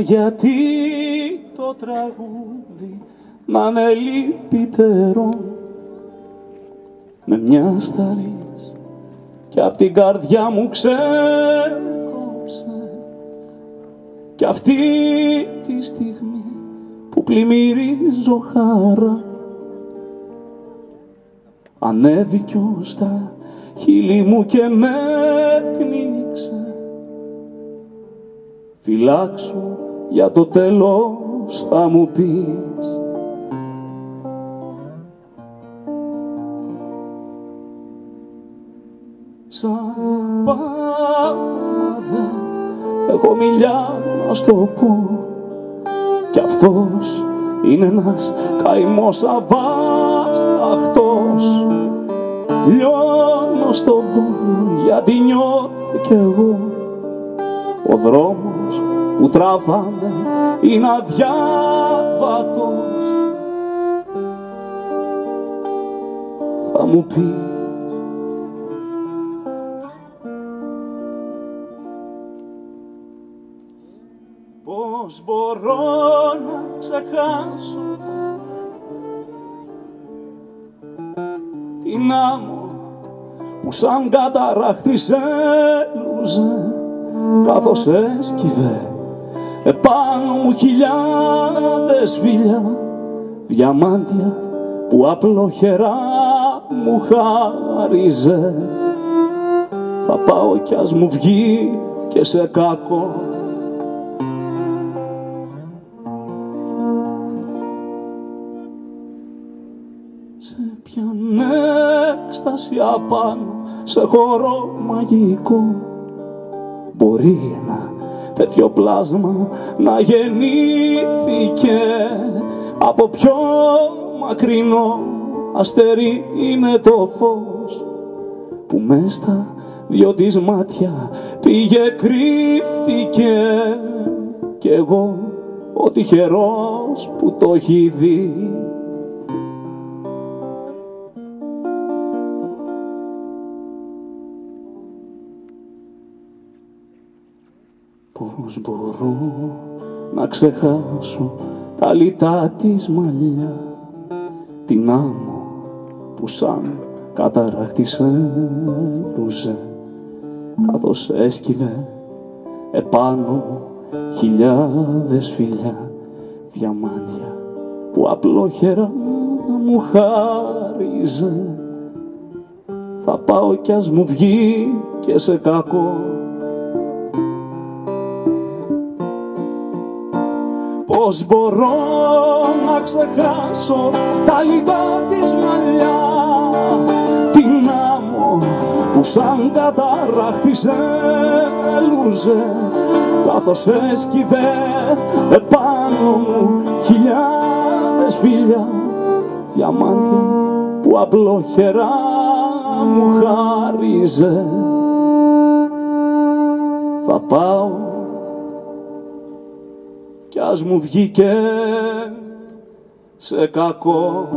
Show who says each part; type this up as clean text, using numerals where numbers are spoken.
Speaker 1: γιατί το τραγούδι να είναι λυπητερό, με μια σταρής κι απ' την καρδιά μου ξέκοψε, κι αυτή τη στιγμή που πλημμυρίζω χαρά ανέβηκε στα χείλη μου και με πνίξε. Φυλάξου για το τέλος θα μου πεις, σαν πάντα έχω μιλιά να στο πω, κι αυτός είναι ένας καημός αβάσταχτος. Λιώνω στον πόνο γιατί νιώθω κι εγώ, ο δρόμος που τραβάμε είναι αδιάβατος. Θα μου πει πώς μπορώ να ξεχάσω την άμμο που σαν καταράχτης έλουζε, καθώς έσκυβε επάνω μου χιλιάδες φίλια, διαμάντια που απλόχερα μου χάριζε. Θα πάω κι ας μου βγει και σε κακό, σε ποιαν έκσταση απάνω σε χώρο μαγικό μπορεί ένα τέτοιο πλάσμα να γεννήθηκε από πιο μακρινό αστέρι. Είναι το φως που μες στα δυο της μάτια πήγε κρύφτηκε, κι εγώ ο τυχερός που το έχει δει. Πώς μπορώ να ξεχάσω τα λιτά της μαλλιά, την άμμο που σαν καταράχτης έλουζε, καθώς έσκυβε επάνω μου χιλιάδες φιλιά, διαμάντια που απλόχερα μου χάριζε. Θα πάω κι ας μου βγει και σε κακό, πώς μπορώ να ξεχάσω τα λιτά της μαλλιά, την άμμο που σαν καταράχτης έλουζε, καθώς έσκυβε επάνω μου χιλιάδες φίλια, διαμάντια που απλόχερα μου χάριζε. Θα πάω κι ας μου βγήκε σε κακό.